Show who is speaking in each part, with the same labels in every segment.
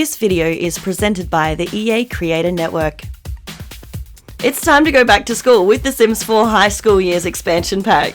Speaker 1: This video is presented by the EA Creator Network. It's time to go back to school with The Sims 4 High School Years expansion pack.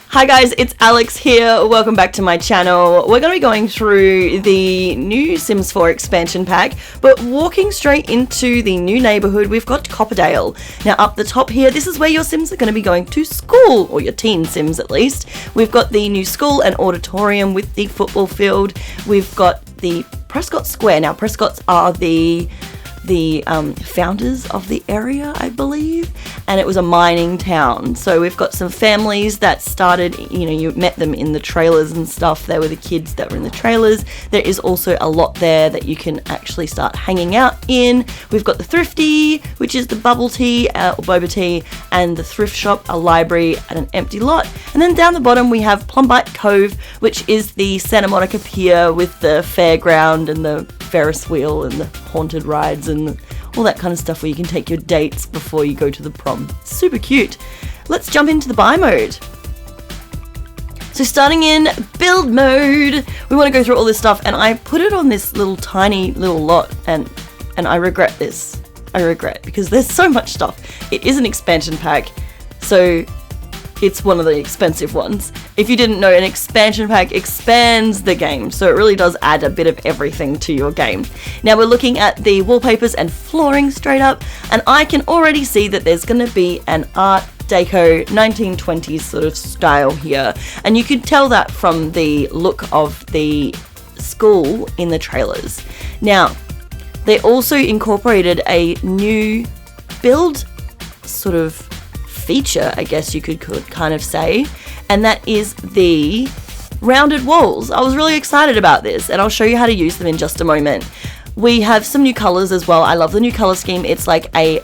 Speaker 1: Hi guys, it's Alex here. Welcome back to my channel. We're going to be going through the new Sims 4 expansion pack, but walking straight into the new neighborhood, we've got Copperdale. Now up the top here, this is where your Sims are going to be going to school, or your teen Sims at least. We've got the new school and auditorium with the football field. We've got the Prescott Square. Now Prescotts are the founders of the area, I believe, and it was a mining town. So we've got some families that started, you met them in the trailers and stuff. They were the kids that were in the trailers. There is also a lot there that you can actually start hanging out in. We've got the Thrifty, which is the bubble tea or boba tea, and the thrift shop, a library, and an empty lot. And then down the bottom we have Prom Cove, which is the Santa Monica Pier with the fairground and the Ferris wheel and the haunted rides and all that kind of stuff where you can take your dates before you go to the prom. Super cute. Let's jump into the buy mode. So starting in build mode, we want to go through all this stuff, and I put it on this little tiny little lot, and I regret this. I regret, because there's so much stuff. It is an expansion pack, so it's one of the expensive ones. If you didn't know, an expansion pack expands the game, so it really does add a bit of everything to your game. Now we're looking at the wallpapers and flooring straight up, and I can already see that there's going to be an Art Deco 1920s sort of style here, and you can tell that from the look of the school in the trailers. Now, they also incorporated a new build sort of feature, I guess you could kind of say, and that is the rounded walls. I was really excited about this, and I'll show you how to use them in just a moment. We have some new colors as well. I love the new color scheme. It's like a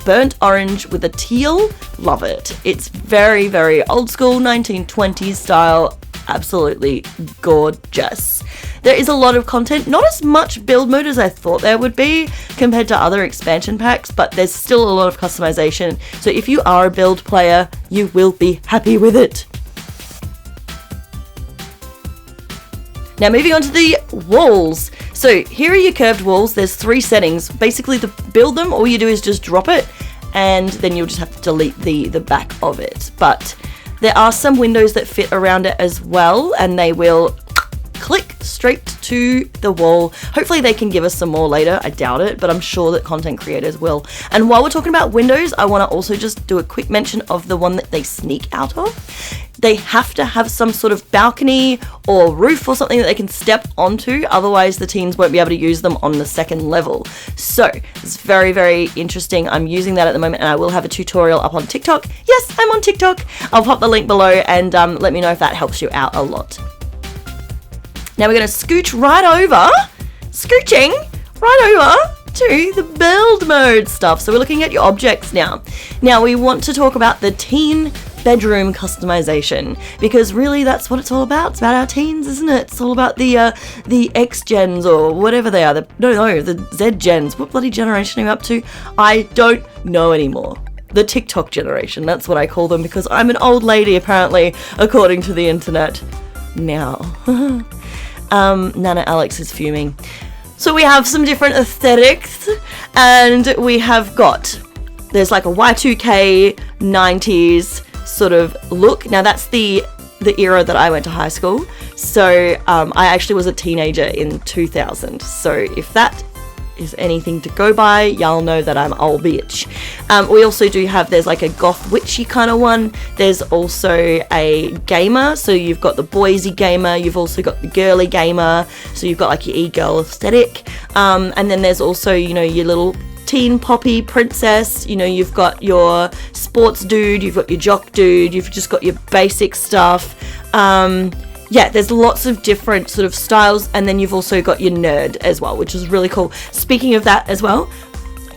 Speaker 1: burnt orange with a teal. Love it. It's very, very old school 1920s style. Absolutely gorgeous. There is a lot of content, not as much build mode as I thought there would be compared to other expansion packs, but there's still a lot of customization. So if you are a build player, you will be happy with it. Now moving on to the walls. So here are your curved walls. There's 3 settings. Basically to build them, all you do is just drop it, and then you'll just have to delete the back of it. But there are some windows that fit around it as well, and they will click straight to the wall. Hopefully they can give us some more later. I doubt it, but I'm sure that content creators will. And while we're talking about windows, I want to also just do a quick mention of the one that they sneak out of. They have to have some sort of balcony or roof or something that they can step onto, otherwise the teens won't be able to use them on the second level. So it's very, very interesting. I'm using that at the moment, and I will have a tutorial up on TikTok. Yes, I'm on TikTok. I'll pop the link below, and let me know if that helps you out a lot. Now we're going to scooching right over to the build mode stuff. So we're looking at your objects now. Now we want to talk about the teen bedroom customization, because really that's what it's all about. It's about our teens, isn't it? It's all about the X gens or whatever they are. The Z gens. What bloody generation are you up to? I don't know anymore. The TikTok generation. That's what I call them, because I'm an old lady apparently, according to the internet. Now. Nana Alex is fuming. So we have some different aesthetics, and we have there's like a Y2K 90s sort of look. Now that's the era that I went to high school. So I actually was a teenager in 2000. So if that is anything to go by, y'all know that I'm old bitch. We also do have, there's like a goth witchy kind of one. There's also a gamer, so you've got the boysy gamer, you've also got the girly gamer, so you've got like your e-girl aesthetic, and then there's also, your little teen poppy princess, you've got your sports dude, you've got your jock dude, you've just got your basic stuff. Yeah, there's lots of different sort of styles, and then you've also got your nerd as well, which is really cool. Speaking of that as well,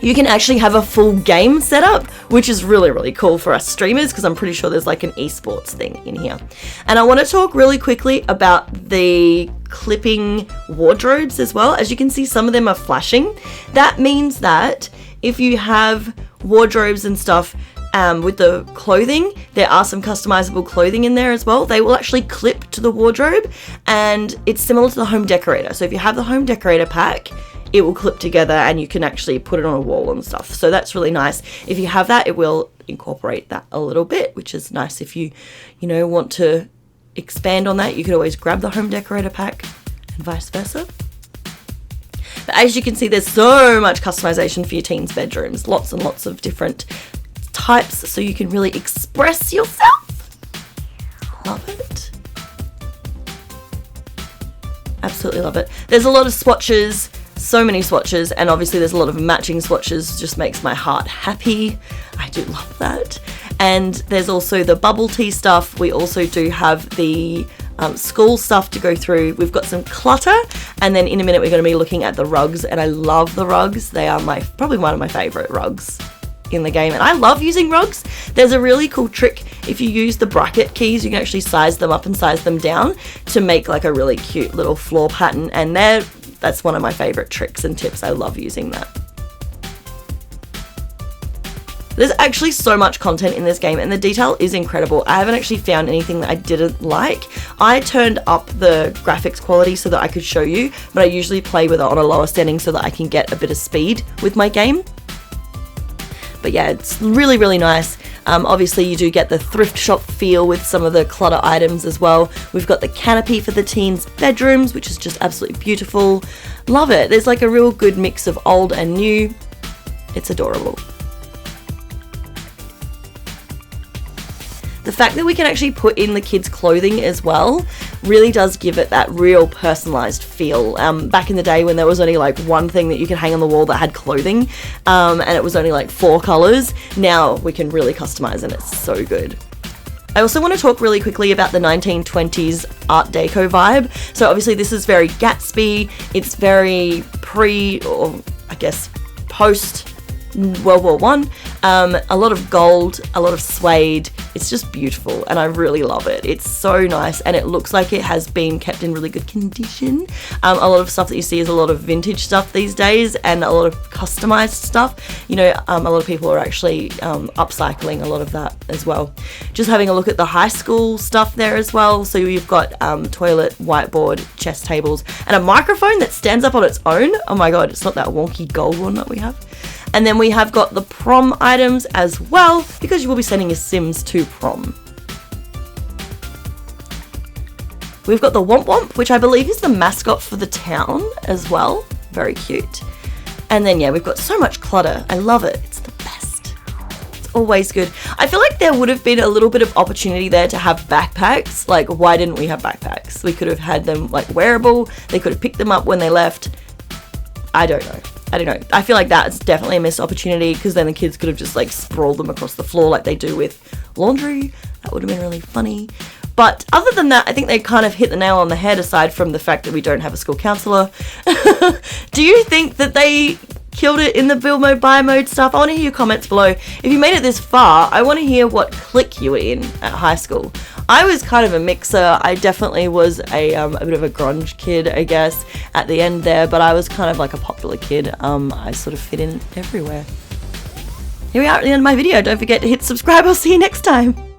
Speaker 1: you can actually have a full game setup, which is really, really cool for us streamers, because I'm pretty sure there's like an esports thing in here. And I want to talk really quickly about the clipping wardrobes as well. As you can see, some of them are flashing. That means that if you have wardrobes and stuff with the clothing, there are some customizable clothing in there as well. They will actually clip to the wardrobe, and it's similar to the home decorator. So if you have the home decorator pack, it will clip together and you can actually put it on a wall and stuff. So that's really nice. If you have that, it will incorporate that a little bit, which is nice. If you want to expand on that, you could always grab the home decorator pack and vice versa. But as you can see, there's so much customization for your teens' bedrooms. Lots and lots of different types, so you can really express yourself. Love it. Absolutely love it. There's a lot of swatches, so many swatches, and obviously there's a lot of matching swatches. Just makes my heart happy. I do love that. And there's also the bubble tea stuff. We also do have the school stuff to go through. We've got some clutter, and then in a minute we're going to be looking at the rugs, and I love the rugs. They are probably one of my favorite rugs in the game, and I love using rugs. There's a really cool trick. If you use the bracket keys, you can actually size them up and size them down to make like a really cute little floor pattern, and that's one of my favorite tricks and tips. I love using that. There's actually so much content in this game, and the detail is incredible. I haven't actually found anything that I didn't like. I turned up the graphics quality so that I could show you, but I usually play with it on a lower setting so that I can get a bit of speed with my game. But yeah, it's really, really nice. Obviously, you do get the thrift shop feel with some of the clutter items as well. We've got the canopy for the teens' bedrooms, which is just absolutely beautiful. Love it. There's like a real good mix of old and new. It's adorable. The fact that we can actually put in the kids' clothing as well really does give it that real personalized feel. Back in the day when there was only like one thing that you could hang on the wall that had clothing, and it was only like 4 colors, now we can really customize, and it's so good. I also want to talk really quickly about the 1920s Art Deco vibe. So obviously this is very Gatsby. It's very post World War One. A lot of gold, a lot of suede. It's just beautiful, and I really love it. It's so nice, and it looks like it has been kept in really good condition. A lot of stuff that you see is a lot of vintage stuff these days, and a lot of customized stuff. A lot of people are actually upcycling a lot of that as well. Just having a look at the high school stuff there as well. So you've got toilet, whiteboard, chess tables, and a microphone that stands up on its own. Oh my god, it's not that wonky gold one that we have. And then we have got the prom items as well, because you will be sending your Sims to prom. We've got the Womp Womp, which I believe is the mascot for the town as well. Very cute. And then, yeah, we've got so much clutter. I love it. It's the best. It's always good. I feel like there would have been a little bit of opportunity there to have backpacks. Like, why didn't we have backpacks? We could have had them, like, wearable. They could have picked them up when they left. I don't know. I feel like that's definitely a missed opportunity, because then the kids could have just like sprawled them across the floor like they do with laundry. That would have been really funny. But other than that, I think they kind of hit the nail on the head, aside from the fact that we don't have a school counsellor. Do you think that they killed it in the build mode, buy mode stuff? I want to hear your comments below. If you made it this far, I want to hear what clique you were in at high school. I was kind of a mixer. I definitely was a bit of a grunge kid, I guess, at the end there, but I was kind of like a popular kid. I sort of fit in everywhere. Here we are at the end of my video. Don't forget to hit subscribe. I'll see you next time.